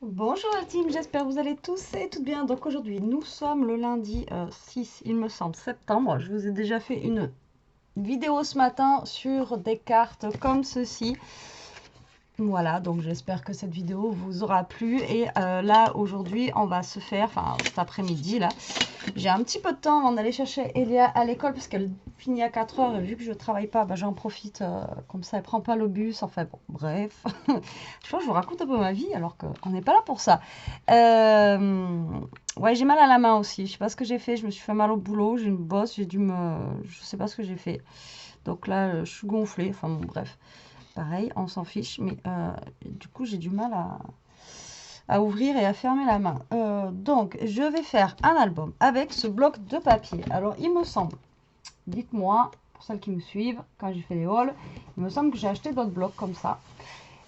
Bonjour la team, j'espère que vous allez tous et toutes bien. Donc aujourd'hui, nous sommes le lundi 6, il me semble, septembre. Je vous ai déjà fait une vidéo ce matin sur des cartes comme ceci. Voilà, donc j'espère que cette vidéo vous aura plu. Et là, aujourd'hui, on va se faire, enfin cet après-midi, là, j'ai un petit peu de temps avant d'aller chercher Elia à l'école parce qu'elle finit à 4 heures et vu que je travaille pas, bah, j'en profite, comme ça elle prend pas le bus, enfin bon, bref. Je crois que je vous raconte un peu ma vie alors qu'on n'est pas là pour ça. Ouais, j'ai mal à la main aussi, je sais pas ce que j'ai fait, je me suis fait mal au boulot, j'ai une bosse, je sais pas ce que j'ai fait. Donc là, je suis gonflée, enfin bon, bref. Pareil, on s'en fiche, mais du coup j'ai du mal à ouvrir et à fermer la main. Donc, je vais faire un album avec ce bloc de papier. Alors, il me semble, dites-moi, pour celles qui me suivent, quand j'ai fait les hauls, il me semble que j'ai acheté d'autres blocs comme ça.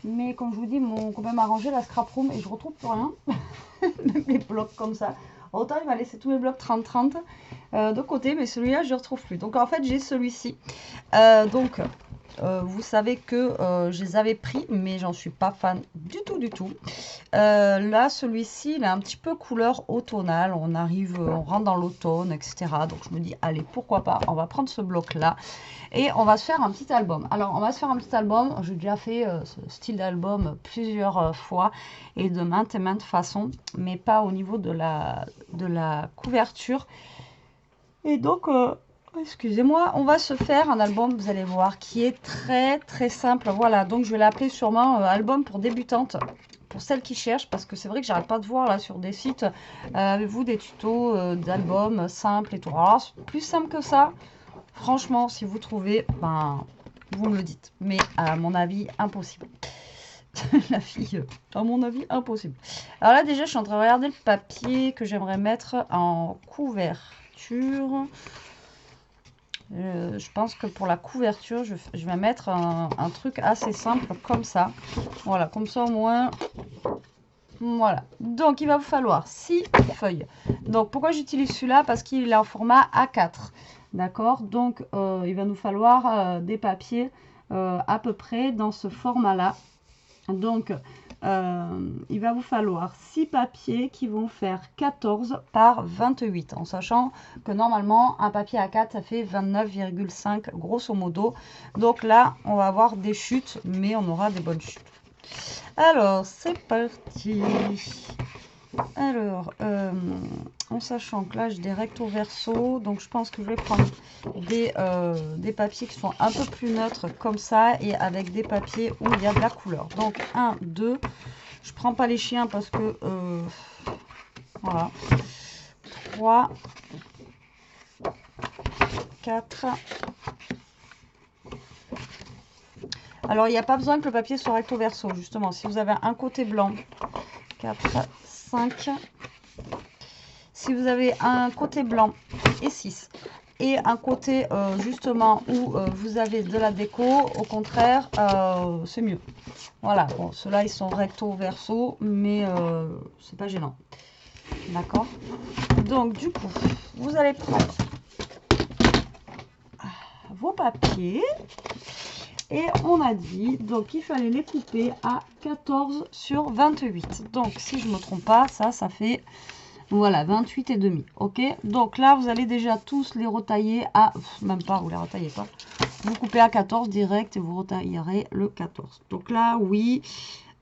Mais comme je vous dis, mon copain m'a rangé la scrap room et je retrouve plus rien. Même les blocs comme ça. Autant il m'a laissé tous mes blocs 30-30 de côté, mais celui-là, je ne retrouve plus. Donc, en fait, j'ai celui-ci. Vous savez que je les avais pris, mais j'en suis pas fan du tout, du tout. Là, celui-ci, il est un petit peu couleur automnale. On rentre dans l'automne, etc. Donc, je me dis, allez, pourquoi pas, on va prendre ce bloc-là et on va se faire un petit album. Alors, on va se faire un petit album. J'ai déjà fait ce style d'album plusieurs fois et de maintes et maintes façons, mais pas au niveau de la couverture. Et donc, excusez-moi, on va se faire un album, vous allez voir, qui est très très simple. Voilà, donc je vais l'appeler sûrement album pour débutantes, pour celles qui cherchent, parce que c'est vrai que j'arrête pas de voir là sur des sites, avez-vous des tutos d'albums simples et tout. Alors, plus simple que ça, franchement, si vous trouvez, ben, vous me le dites. Mais à mon avis, impossible. La fille, à mon avis, impossible. Alors là, déjà, je suis en train de regarder le papier que j'aimerais mettre en couverture. Je pense que pour la couverture, je vais mettre un truc assez simple comme ça. Voilà, comme ça au moins. Voilà. Donc, il va vous falloir 6 feuilles. Donc, pourquoi j'utilise celui-là? Parce qu'il est en format A4. D'accord? Donc, il va nous falloir des papiers à peu près dans ce format-là. Donc, il va vous falloir 6 papiers qui vont faire 14 par 28, en sachant que normalement, un papier A4, ça fait 29,5 grosso modo. Donc là, on va avoir des chutes, mais on aura des bonnes chutes. Alors, c'est parti. Alors, en sachant que là, j'ai des recto verso, donc je pense que je vais prendre des papiers qui sont un peu plus neutres comme ça et avec des papiers où il y a de la couleur. Donc, 1, 2, je prends pas les chiens parce que, voilà, 3, 4. Alors, il n'y a pas besoin que le papier soit recto verso, justement. Si vous avez un côté blanc, 4, 5. Si vous avez un côté blanc et 6 et un côté justement où vous avez de la déco, au contraire, c'est mieux. Voilà, bon, ceux-là ils sont recto verso, mais c'est pas gênant. D'accord? Donc du coup, vous allez prendre vos papiers et on a dit donc il fallait les couper à 14 sur 28. Donc si je ne me trompe pas, ça fait voilà 28 et demi. Ok, donc là vous allez déjà tous les retailler à même pas, vous les retaillez pas, vous coupez à 14 direct et vous retaillerez le 14. Donc là oui,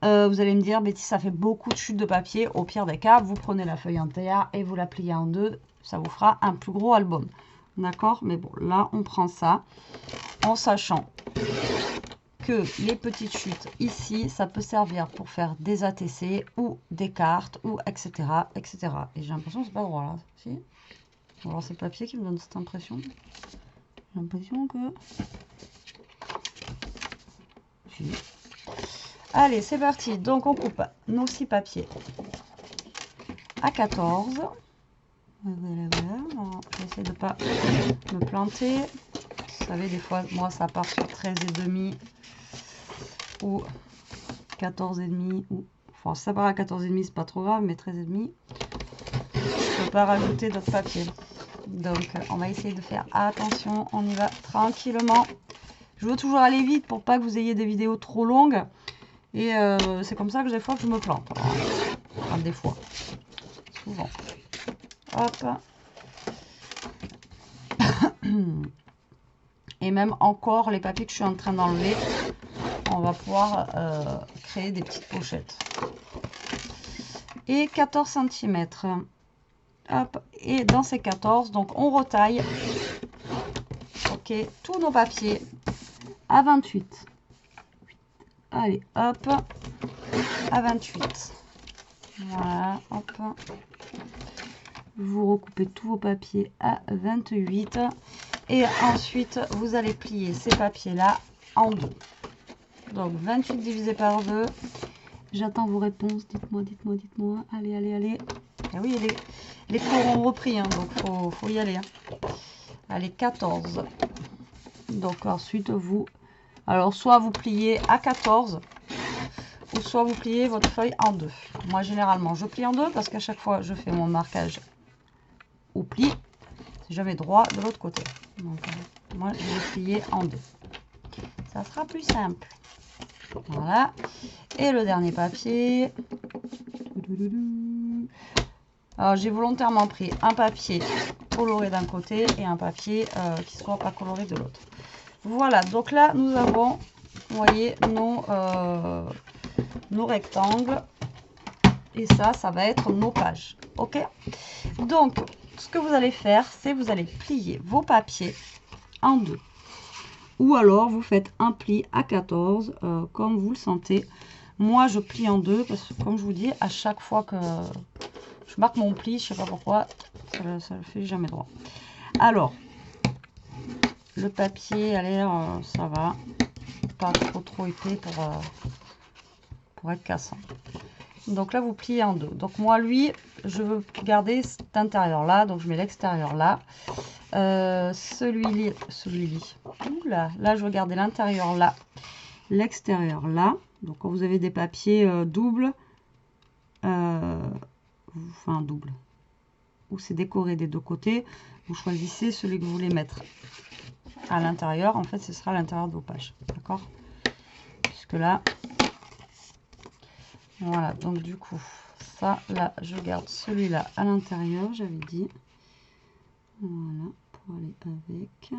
vous allez me dire Betty, ça fait beaucoup de chutes de papier. Au pire des cas, vous prenez la feuille entière et vous la pliez en deux, ça vous fera un plus gros album. D'accord, mais bon, là on prend ça en sachant que les petites chutes ici, ça peut servir pour faire des ATC ou des cartes ou etc. etc. Et j'ai l'impression que c'est pas droit là. Si. Alors c'est le papier qui me donne cette impression. J'ai l'impression que... Si. Allez, c'est parti. Donc on coupe nos 6 papiers à 14. Voilà. J'essaie de ne pas me planter. Vous savez, des fois, moi, ça part sur 13,5 ou 14,5 ou... Enfin, ça part à 14,5, c'est pas trop grave, mais 13,5. Je peux pas rajouter d'autres papiers. Donc, on va essayer de faire attention. On y va tranquillement. Je veux toujours aller vite pour pas que vous ayez des vidéos trop longues. Et c'est comme ça que des fois que je me plante. Enfin, des fois. Souvent. Hop. Et même encore les papiers que je suis en train d'enlever, on va pouvoir créer des petites pochettes. Et 14 cm. Hop. Et dans ces 14, donc on retaille. Ok, tous nos papiers à 28. Allez, hop. À 28. Voilà, hop. Vous recoupez tous vos papiers à 28. Et ensuite, vous allez plier ces papiers-là en deux. Donc, 28 divisé par 2. J'attends vos réponses. Dites-moi, dites-moi, dites-moi. Allez, allez, allez. Ah oui, les cours ont repris, hein, donc faut y aller. Hein. Allez, 14. Donc, ensuite, vous... Alors, soit vous pliez à 14, ou soit vous pliez votre feuille en deux. Moi, généralement, je plie en deux parce qu'à chaque fois, je fais mon marquage au pli. C'est jamais droit de l'autre côté. Donc, moi, je vais plier en deux. Ça sera plus simple. Voilà. Et le dernier papier. Alors, j'ai volontairement pris un papier coloré d'un côté et un papier qui ne soit pas coloré de l'autre. Voilà. Donc là, nous avons, vous voyez, nos rectangles. Et ça va être nos pages. OK? Donc, ce que vous allez faire, c'est vous allez plier vos papiers en deux. Ou alors, vous faites un pli à 14, comme vous le sentez. Moi, je plie en deux parce que, comme je vous dis, à chaque fois que je marque mon pli, je ne sais pas pourquoi, ça ne le fait jamais droit. Alors, le papier a l'air, ça va, pas trop épais pour être cassant. Donc là, vous pliez en deux. Donc moi, lui, je veux garder cet intérieur-là. Donc je mets l'extérieur là. Celui-là. Là, je veux garder l'intérieur là. L'extérieur là. Donc quand vous avez des papiers doubles, enfin double, où c'est décoré des deux côtés, vous choisissez celui que vous voulez mettre à l'intérieur. En fait, ce sera l'intérieur de vos pages. D'accord? Puisque là... Voilà, donc du coup, ça, là, je garde celui-là à l'intérieur, j'avais dit. Voilà, pour aller avec.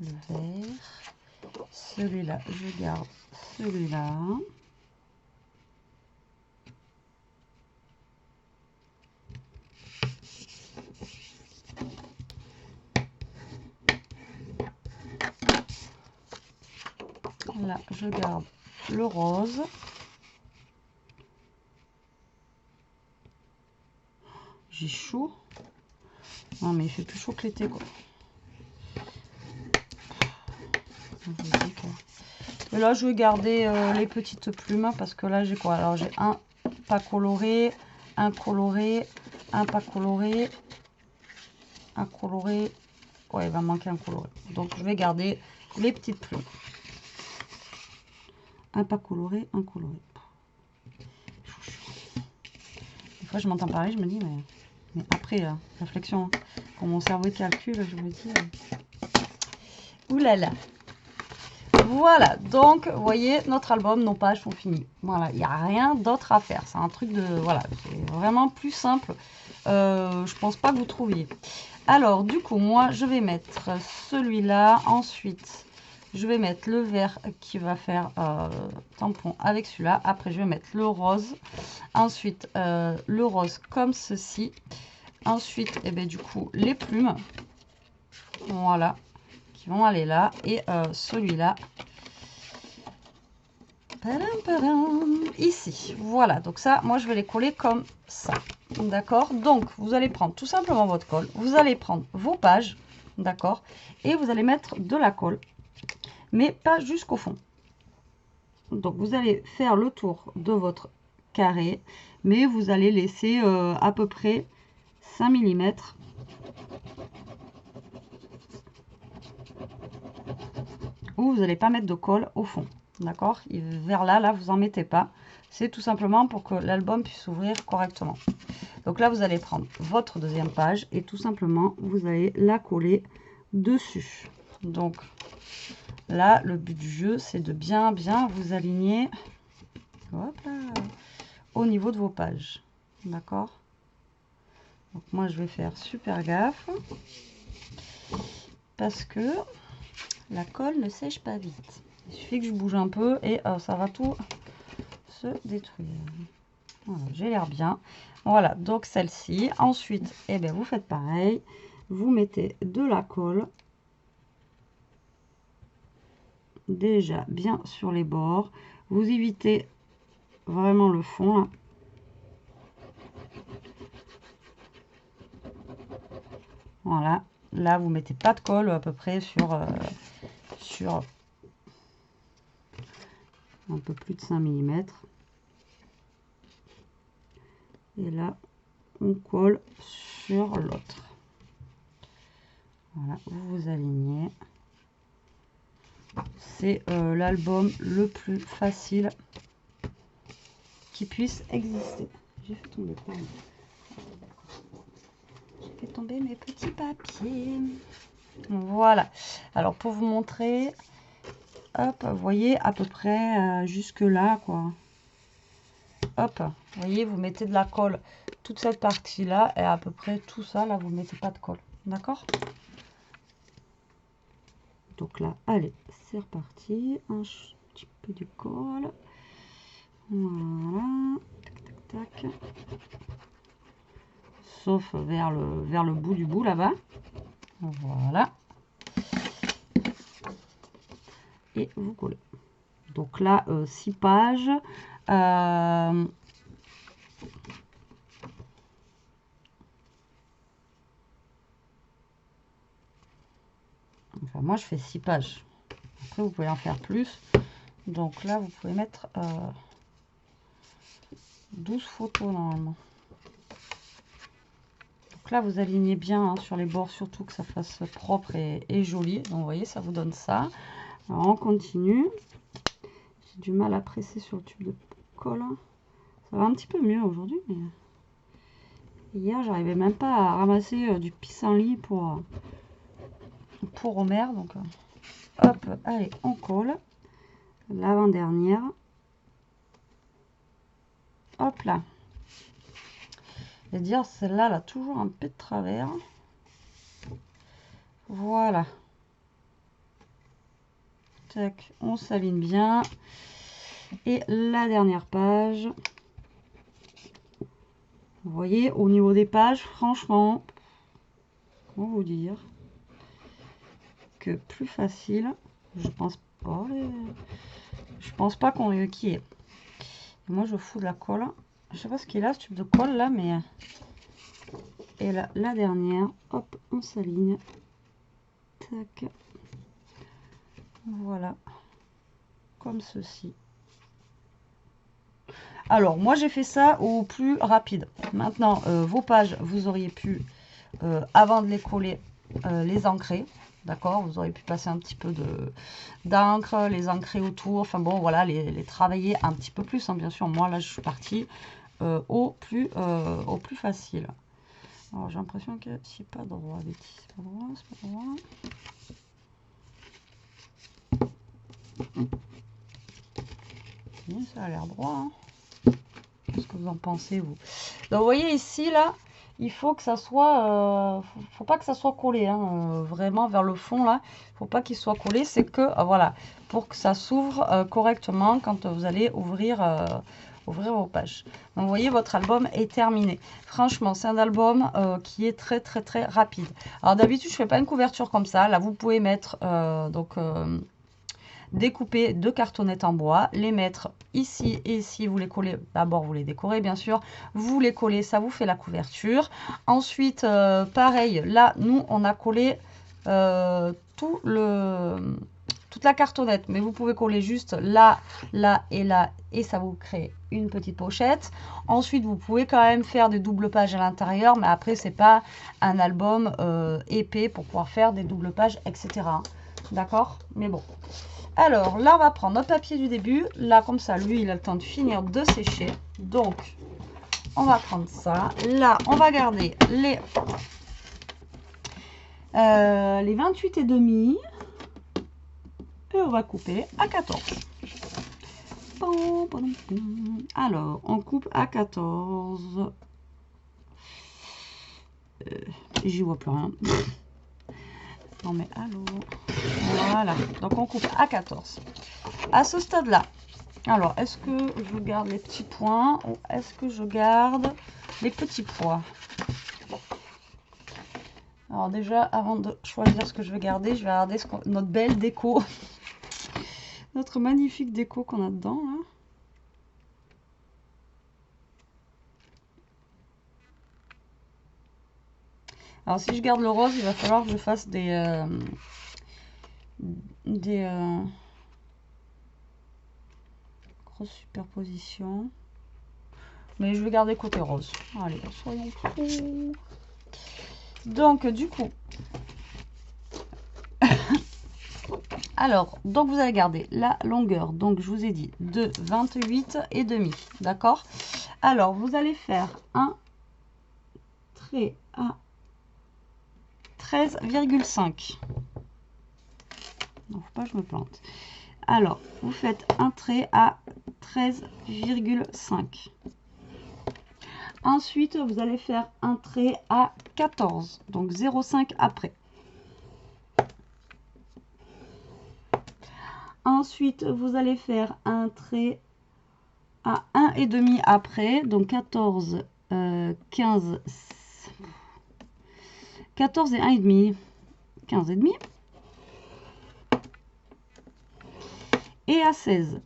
Le vert. Celui-là, je garde celui-là. Là, je garde le rose. J'ai chaud. Non, mais il fait plus chaud que l'été, quoi. Et là, je vais garder les petites plumes parce que là, j'ai quoi? Alors, j'ai un pas coloré, un coloré, un pas coloré, un coloré. Ouais, il va manquer un coloré. Donc, je vais garder les petites plumes. Un pas coloré, un coloré. Des fois, je m'entends parler, je me dis, mais après, réflexion, hein, quand mon cerveau calcule, je me dis, oulala. Voilà, donc, vous voyez, notre album, nos pages sont finies. Voilà, il n'y a rien d'autre à faire. C'est un truc de, voilà, c'est vraiment plus simple. Je pense pas que vous trouviez. Alors, du coup, moi, je vais mettre celui-là. Ensuite, je vais mettre le vert qui va faire tampon avec celui-là. Après, je vais mettre le rose. Ensuite, le rose comme ceci. Ensuite, et bien, du coup, les plumes. Voilà, qui vont aller là. Et celui-là. Ici. Voilà, donc ça, moi, je vais les coller comme ça. D'accord? Donc, vous allez prendre tout simplement votre colle. Vous allez prendre vos pages. D'accord? Et vous allez mettre de la colle. Mais pas jusqu'au fond. Donc, vous allez faire le tour de votre carré. Mais vous allez laisser à peu près 5 mm. Où vous n'allez pas mettre de colle au fond. D'accord? Vers là, vous n'en mettez pas. C'est tout simplement pour que l'album puisse s'ouvrir correctement. Donc là, vous allez prendre votre deuxième page et tout simplement, vous allez la coller dessus. Donc là, le but du jeu, c'est de bien vous aligner, hop là, au niveau de vos pages. D'accord? Donc moi, je vais faire super gaffe parce que la colle ne sèche pas vite. Il suffit que je bouge un peu et ça va tout se détruire. Voilà, j'ai l'air bien. Voilà, donc celle-ci. Ensuite, eh bien, vous faites pareil. Vous mettez de la colle déjà bien sur les bords. Vous évitez vraiment le fond là. Voilà, là vous mettez pas de colle à peu près sur un peu plus de 5 mm. Et là on colle sur l'autre. Voilà, vous vous alignez. C'est l'album le plus facile qui puisse exister. J'ai fait tomber quoi? J'ai fait tomber mes petits papiers. Voilà. Alors pour vous montrer, hop, vous voyez à peu près jusque là quoi. Hop, vous voyez, vous mettez de la colle toute cette partie là et à peu près tout ça là, vous mettez pas de colle. D'accord? Donc là, allez, c'est reparti. Un petit peu de colle. Voilà. Tac, tac, tac. Sauf vers le bout du bout là-bas. Voilà. Et vous collez. Donc là, 6 pages. Enfin, moi, je fais 6 pages. Après, vous pouvez en faire plus. Donc là, vous pouvez mettre 12 photos normalement. Donc là, vous alignez bien hein, sur les bords, surtout que ça fasse propre et joli. Donc, vous voyez, ça vous donne ça. Alors, on continue. J'ai du mal à presser sur le tube de colle. Ça va un petit peu mieux aujourd'hui, mais hier, j'arrivais même pas à ramasser du pissenlit pour Homer. Donc, hop, allez, on colle. L'avant-dernière. Hop là. Et dire celle-là, elle a toujours un peu de travers. Voilà. Tac, on s'aligne bien. Et la dernière page. Vous voyez, au niveau des pages, franchement, comment vous dire que plus facile, je pense pas. Je pense pas qu'on qu'il y ait. Moi, je fous de la colle. Je sais pas ce qu'il a, ce tube de colle là, mais et là, la dernière, hop, on s'aligne. Tac. Voilà, comme ceci. Alors, moi, j'ai fait ça au plus rapide. Maintenant, vos pages, vous auriez pu, avant de les coller, les ancrer. D'accord? Vous auriez pu passer un petit peu d'encre, les ancrer autour. Enfin bon, voilà, les travailler un petit peu plus. Hein, bien sûr, moi, là, je suis partie au plus facile. Alors, j'ai l'impression que c'est pas droit, Betty. C'est pas droit, c'est pas droit. Oui, ça a l'air droit. Hein. Qu'est-ce que vous en pensez, vous? Donc, vous voyez ici, là, il faut que ça soit... faut pas que ça soit collé, hein, vraiment vers le fond, là. Il faut pas qu'il soit collé. C'est que, voilà, pour que ça s'ouvre correctement quand vous allez ouvrir vos pages. Donc, vous voyez, votre album est terminé. Franchement, c'est un album qui est très, très, très rapide. Alors, d'habitude, je fais pas une couverture comme ça. Là, vous pouvez mettre, découper 2 cartonnettes en bois, les mettre ici et ici, vous les collez, d'abord vous les décorez bien sûr, vous les collez, ça vous fait la couverture. Ensuite, pareil, là, nous, on a collé toute la cartonnette, mais vous pouvez coller juste là, là, et ça vous crée une petite pochette. Ensuite, vous pouvez quand même faire des doubles pages à l'intérieur, mais après, c'est pas un album épais pour pouvoir faire des doubles pages, etc. D'accord? Mais bon. Alors, là, on va prendre notre papier du début. Là, comme ça, lui, il a le temps de finir de sécher. Donc, on va prendre ça. Là, on va garder les 28,5. Et on va couper à 14. Alors, on coupe à 14. J'y vois plus rien. Non mais allô. Voilà. Donc on coupe à 14. À ce stade-là, alors est-ce que je garde les petits points ou est-ce que je garde les petits pois? Alors déjà, avant de choisir ce que je vais garder, je vais regarder notre belle déco. Notre magnifique déco qu'on a dedans. Là. Alors si je garde le rose, il va falloir que je fasse des grosses superpositions. Mais je vais garder côté rose. Allez, soyons fous. Donc du coup, alors, donc vous allez garder la longueur. Donc je vous ai dit de 28 et demi, d'accord? Alors vous allez faire un trait à 13,5. Non, faut pas que je me plante. Alors, vous faites un trait à 13,5. Ensuite, vous allez faire un trait à 14, donc 0,5 après. Ensuite, vous allez faire un trait à 1,5 après, donc 14, 15, 14 et 1,5, 15,5. Et à 16.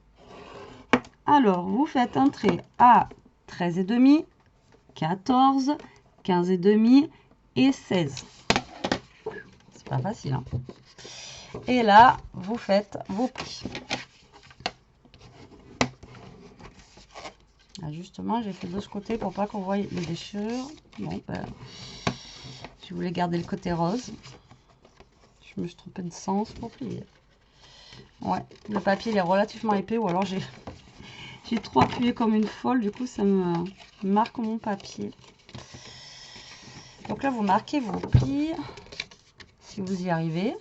Alors, vous faites un trait à 13,5, 14, 15,5 et 16. C'est pas facile, hein. Et là, vous faites vos plis. Là, justement, j'ai fait de ce côté pour pas qu'on voie les déchirures. Bon, ben, je voulais garder le côté rose. Je me suis trompée de sens pour plier. Ouais, le papier il est relativement épais ou alors j'ai trop appuyé comme une folle, du coup ça me marque mon papier. Donc là vous marquez vos plis si vous y arrivez.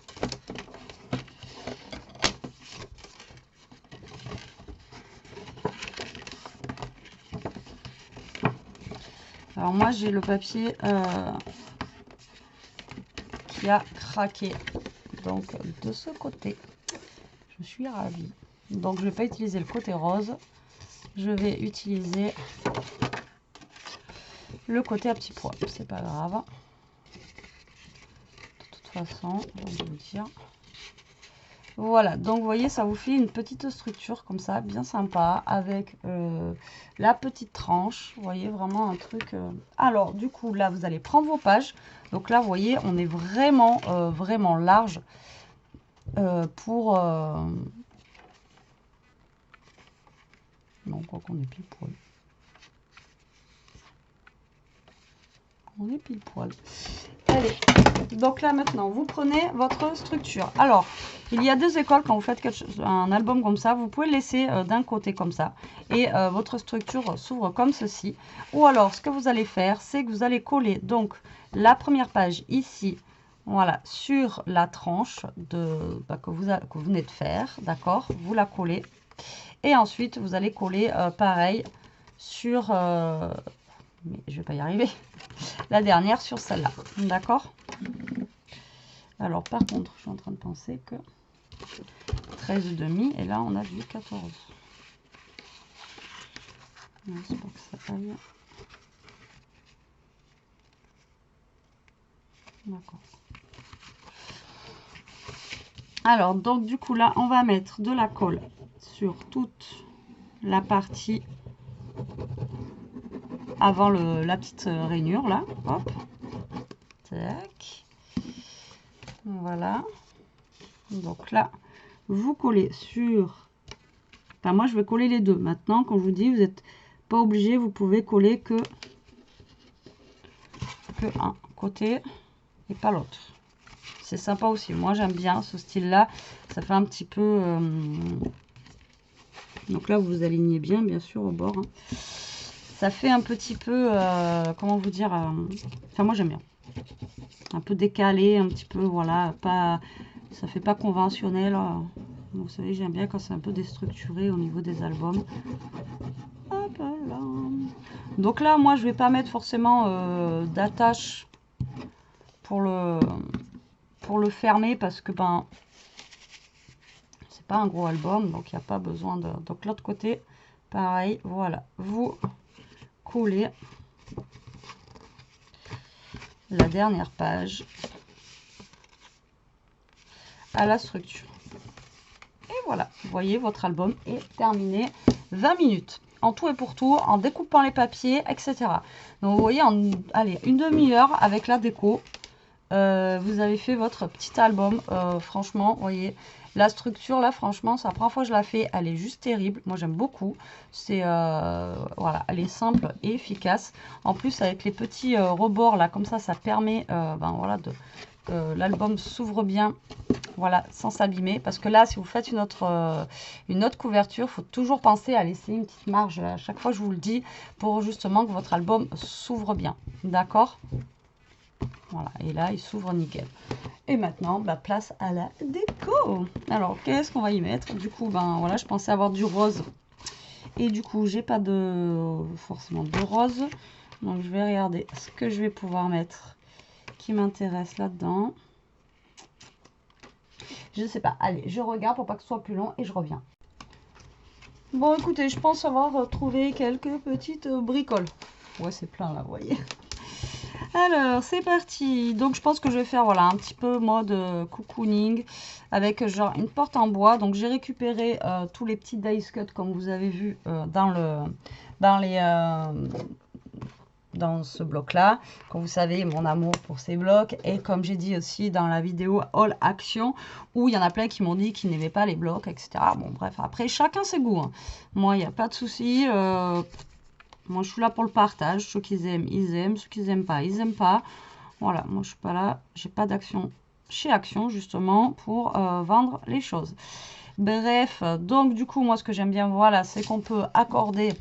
Alors moi j'ai le papier qui a craqué, donc de ce côté. Je suis ravie. Donc je ne vais pas utiliser le côté rose, je vais utiliser le côté à petits pois. C'est pas grave. De toute façon, je vais vous dire. Voilà, donc vous voyez, ça vous fait une petite structure comme ça, bien sympa, avec la petite tranche. Vous voyez, vraiment un truc. Alors, du coup, là, vous allez prendre vos pages. Donc là, vous voyez, on est vraiment, vraiment large pour... Non, quoi qu'on est pile poil. On est pile poil. Allez, donc là maintenant, vous prenez votre structure. Alors, il y a deux écoles quand vous faites un album comme ça. Vous pouvez le laisser d'un côté comme ça. Et votre structure s'ouvre comme ceci. Ou alors, ce que vous allez faire, c'est que vous allez coller donc la première page ici. Voilà, sur la tranche que vous venez de faire. D'accord? Vous la collez. Et ensuite, vous allez coller pareil sur... mais je vais pas y arriver. La dernière sur celle-là. D'accord? Alors, par contre, je suis en train de penser que 13,5 et là, on a vu 14. C'est pour que ça aille. D'accord. Alors, donc, du coup, là, on va mettre de la colle sur toute la partie avant la petite rainure, là. Hop. Tac. Voilà. Donc là, vous collez sur... Enfin, moi, je vais coller les deux. Maintenant, quand je vous dis, vous n'êtes pas obligé, vous pouvez coller que un côté et pas l'autre. C'est sympa aussi. Moi, j'aime bien ce style-là. Ça fait un petit peu... Donc là, vous alignez bien sûr, au bord. Hein. Ça fait un petit peu... comment vous dire Enfin, moi, j'aime bien. Un peu décalé, un petit peu, voilà. Pas... Ça fait pas conventionnel. Vous savez, j'aime bien quand c'est un peu déstructuré au niveau des albums. Hop là. Donc là, moi, je vais pas mettre forcément d'attache pour le fermer parce que ben c'est pas un gros album, donc il n'y a pas besoin de. Donc l'autre côté, pareil, voilà, vous collez la dernière page à la structure. Et voilà, vous voyez, votre album est terminé. 20 minutes en tout et pour tout, en découpant les papiers, etc. Donc vous voyez, en allez, une demi-heure avec la déco, vous avez fait votre petit album. Franchement, vous voyez, la structure là, franchement, c'est la première fois que je la fais, elle est juste terrible. Moi, j'aime beaucoup. C'est voilà, elle est simple et efficace. En plus, avec les petits rebords là, comme ça permet, ben voilà, que l'album s'ouvre bien. Voilà, sans s'abîmer. Parce que là, si vous faites une autre couverture, il faut toujours penser à laisser une petite marge à chaque fois, je vous le dis, pour justement que votre album s'ouvre bien. D'accord? Voilà, et là, il s'ouvre nickel. Et maintenant, bah, place à la déco. Alors, qu'est-ce qu'on va y mettre? Du coup, ben voilà, je pensais avoir du rose. Et du coup, j'ai pas forcément de rose. Donc, je vais regarder ce que je vais pouvoir mettre qui m'intéresse là-dedans. Je ne sais pas. Allez, je regarde pour pas que ce soit plus long et je reviens. Bon, écoutez, je pense avoir trouvé quelques petites bricoles. Ouais, c'est plein là, vous voyez. Alors, c'est parti. Donc, je pense que je vais faire, voilà, un petit peu mode cocooning avec genre une porte en bois. Donc, j'ai récupéré tous les petits dice cut comme vous avez vu dans ce bloc là, comme vous savez mon amour pour ces blocs, et comme j'ai dit aussi dans la vidéo All Action où il y en a plein qui m'ont dit qu'ils n'aimaient pas les blocs, etc. Bon bref, après chacun ses goûts, hein. Moi il n'y a pas de souci, moi je suis là pour le partage, ceux qui aiment ils aiment, ceux qui n'aiment pas ils aiment pas. Voilà, moi je suis pas là, j'ai pas d'action chez Action justement pour vendre les choses. Bref, donc du coup moi ce que j'aime bien, voilà, c'est qu'on peut accorder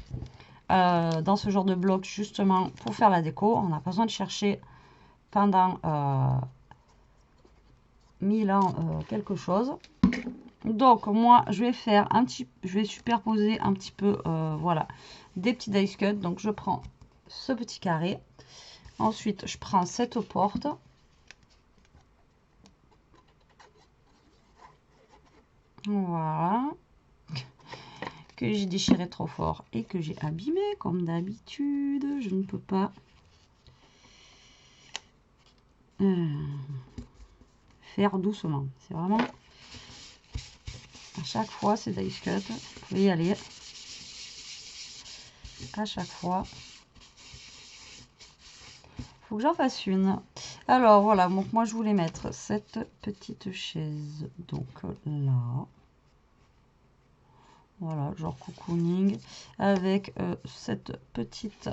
dans ce genre de bloc justement pour faire la déco. On n'a pas besoin de chercher pendant 1000 ans quelque chose. Donc moi je vais faire je vais superposer un petit peu voilà, des petits dice cut. Donc je prends ce petit carré, ensuite je prends cette porte, voilà, que j'ai déchiré trop fort et que j'ai abîmé comme d'habitude. Je ne peux pas faire doucement. C'est vraiment à chaque fois c'est dice cut. Vous pouvez y aller à chaque fois. Faut que j'en fasse une. Alors voilà, donc moi je voulais mettre cette petite chaise donc là. Voilà, genre cocooning avec cette petite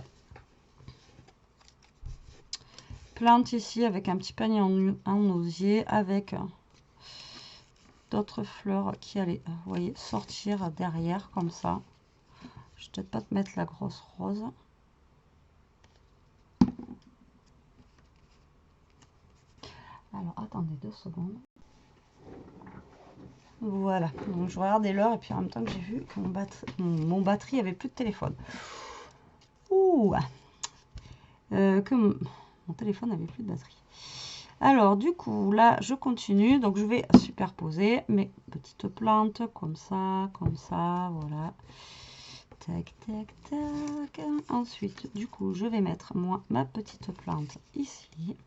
plante ici avec un petit panier en osier avec d'autres fleurs qui allaient, vous voyez, sortir derrière comme ça. Je vais peut-être pas te mettre la grosse rose. Alors attendez 2 secondes. Voilà, donc je regardais l'heure et puis en même temps que j'ai vu que mon batterie avait plus de téléphone. Ouh, que mon téléphone avait plus de batterie. Alors du coup là je continue, donc je vais superposer mes petites plantes comme ça, voilà. Tac tac tac. Ensuite du coup je vais mettre moi ma petite plante ici.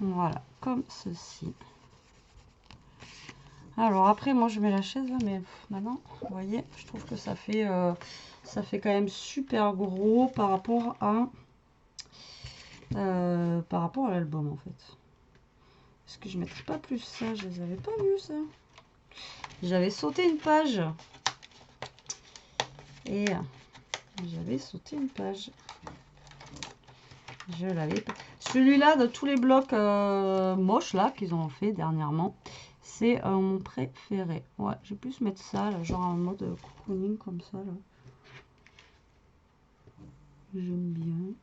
Voilà, comme ceci. Alors après moi je mets la chaise là, mais maintenant vous voyez je trouve que ça fait quand même super gros par rapport à l'album en fait. Est-ce que je mettrais pas plus ça? Je les avais pas vus ça. J'avais sauté une page. Et j'avais sauté une page. Je l'avais pas. Celui-là de tous les blocs moches là qu'ils ont fait dernièrement. C'est mon préféré. Ouais, je vais plus mettre ça, là, genre en mode cocooning comme ça. J'aime bien.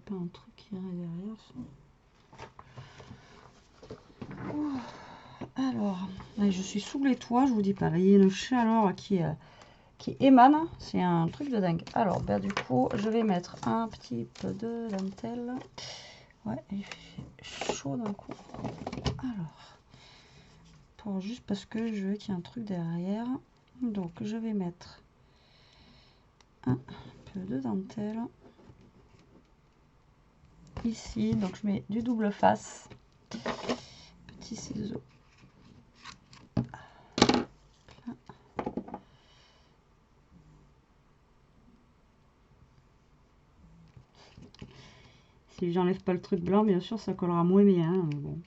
pas un truc qui irait derrière ça. Ouh. Alors, là, je suis sous les toits, je vous dis pas. Là, il y a une chaleur qui émane. C'est un truc de dingue. Alors, ben, du coup, je vais mettre un petit peu de dentelle. Ouais, il fait chaud d'un coup. Alors, juste parce que je veux qu'il y ait un truc derrière. Donc, je vais mettre un peu de dentelle. Ici, donc je mets du double face. Petit ciseau. Si j'enlève pas le truc blanc, bien sûr, ça collera moins bien. Bon,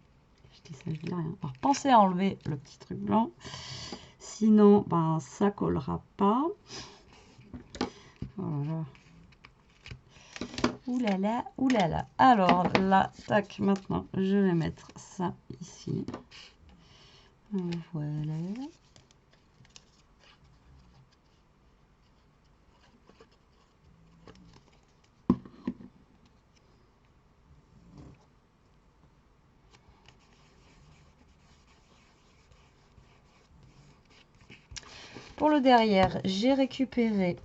je dis ça, je dis rien. Alors, pensez à enlever le petit truc blanc. Sinon, ben, ça collera pas. Voilà. Oulala, oulala. Alors, là, tac, maintenant, je vais mettre ça ici. Voilà. Pour le derrière, j'ai récupéré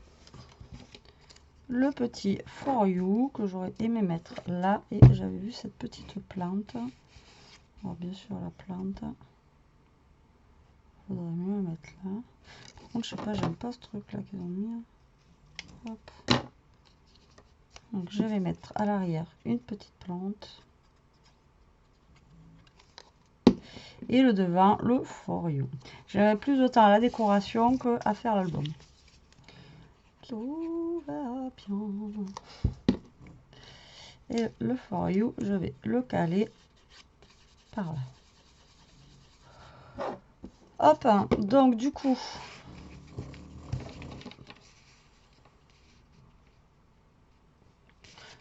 le petit For You que j'aurais aimé mettre là. Et j'avais vu cette petite plante. Alors bien sûr la plante. Faudrait mieux la mettre là. Par contre, je sais pas, j'aime pas ce truc là qu'ils ont mis. Hop. Donc je vais mettre à l'arrière une petite plante. Et le devant, le For You. J'avais plus de temps à la décoration que à faire l'album. Tout va bien. Et le For You, je vais le caler par là. Hop, donc du coup,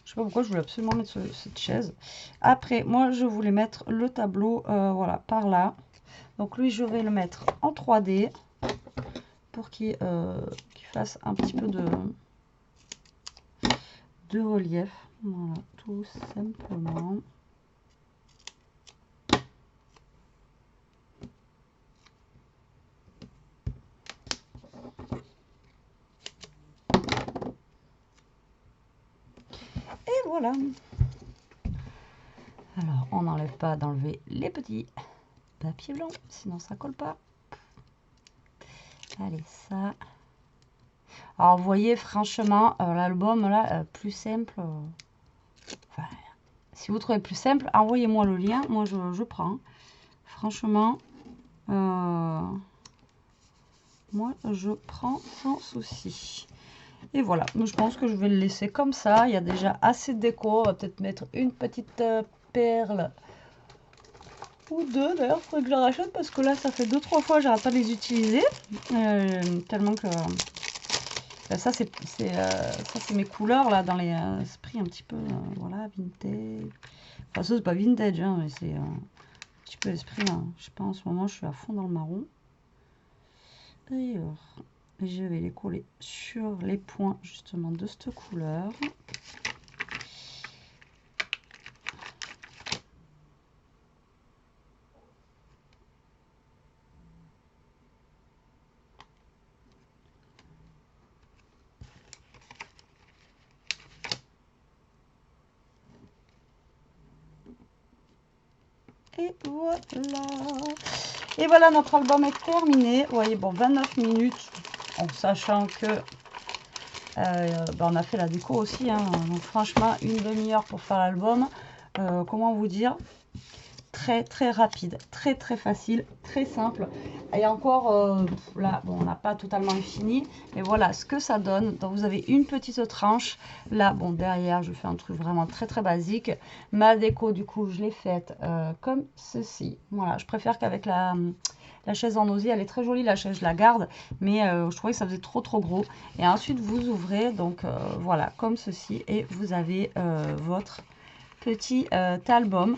je sais pas pourquoi je voulais absolument mettre cette chaise. Après, moi, je voulais mettre le tableau, voilà, par là. Donc lui, je vais le mettre en 3D pour qu'il fasse un petit peu de relief. Voilà, tout simplement. Et voilà. Alors, on n'enlève pas d'enlever les petits papiers blancs, sinon ça colle pas. Allez, ça. Alors, vous voyez, franchement, l'album, là, plus simple. Enfin, si vous trouvez plus simple, envoyez-moi le lien. Moi, je prends. Franchement, moi, je prends sans souci. Et voilà, je pense que je vais le laisser comme ça. Il y a déjà assez de déco. On va peut-être mettre une petite perle ou deux. D'ailleurs, il faudrait que je la rachète parce que là, ça fait 2-3 fois que j'arrête pas de les utiliser. Tellement que... ça, c'est mes couleurs là dans les esprits un petit peu, voilà, vintage. Enfin, ça, c'est pas vintage, hein, mais c'est un petit peu l'esprit. Je sais pas, en ce moment, je suis à fond dans le marron. Et alors, je vais les coller sur les points justement de cette couleur. Et voilà. Et voilà, notre album est terminé. Vous voyez, bon, 29 minutes, en sachant que on a fait la déco aussi. Hein. Donc franchement, une demi-heure pour faire l'album. Comment vous dire? Très très rapide, très très facile, très simple. Et encore, là, bon, on n'a pas totalement fini. Mais voilà ce que ça donne. Donc vous avez une petite tranche. Là, bon, derrière, je fais un truc vraiment très très basique. Ma déco, du coup, je l'ai faite comme ceci. Voilà, je préfère qu'avec la chaise en osier, elle est très jolie, la chaise, je la garde. Mais je trouvais que ça faisait trop trop gros. Et ensuite, vous ouvrez, donc voilà, comme ceci. Et vous avez votre petit album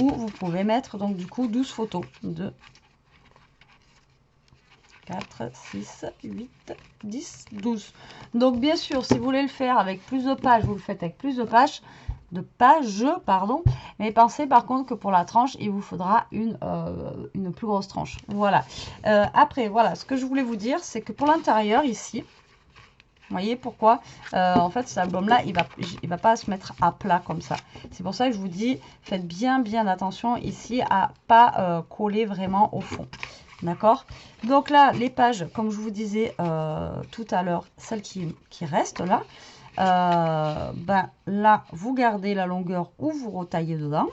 où vous pouvez mettre donc du coup 12 photos. 2, 4, 6, 8, 10, 12. Donc bien sûr, si vous voulez le faire avec plus de pages, vous le faites avec plus de pages. page, pardon. Mais pensez par contre que pour la tranche, il vous faudra une plus grosse tranche. Voilà. Après, voilà, ce que je voulais vous dire, c'est que pour l'intérieur, ici, vous voyez pourquoi en fait cet album là il va pas se mettre à plat comme ça. C'est pour ça que je vous dis faites bien attention ici à pas coller vraiment au fond. D'accord? Donc là les pages comme je vous disais tout à l'heure, celles qui restent là, ben là vous gardez la longueur ou vous retaillez dedans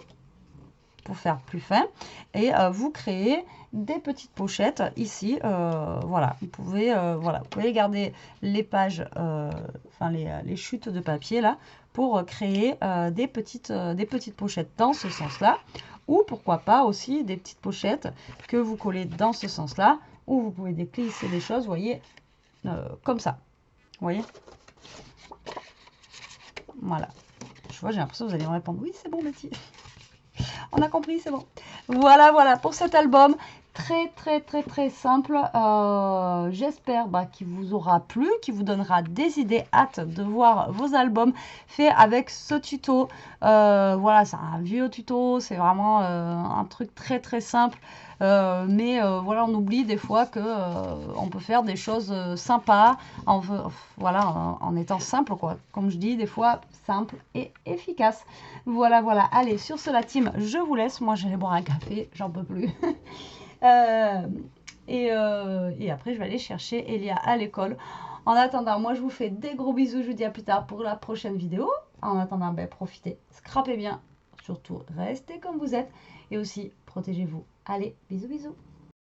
pour faire plus fin et vous créez des petites pochettes ici. Voilà, vous pouvez garder les pages, enfin les chutes de papier là pour créer des petites pochettes dans ce sens là, ou pourquoi pas aussi des petites pochettes que vous collez dans ce sens là, où vous pouvez déclisser des choses, vous voyez, comme ça, vous voyez. Voilà, je vois, j'ai l'impression que vous allez me répondre oui c'est bon Betty. On a compris, c'est bon. Voilà pour cet album. Très simple. J'espère qu'il vous aura plu, qu'il vous donnera des idées. Hâte de voir vos albums faits avec ce tuto. Voilà, c'est un vieux tuto. C'est vraiment un truc très simple. Mais voilà, on oublie des fois que on peut faire des choses sympas en étant simple, quoi. Comme je dis, des fois simple et efficace. Voilà. Allez, sur ce, la team, je vous laisse. Moi, j'allais boire un café, j'en peux plus. Et après, je vais aller chercher Elia à l'école. En attendant, moi, je vous fais des gros bisous. Je vous dis à plus tard pour la prochaine vidéo. En attendant, profitez, scrapez bien. Surtout, restez comme vous êtes. Et aussi, protégez-vous. Allez, bisous.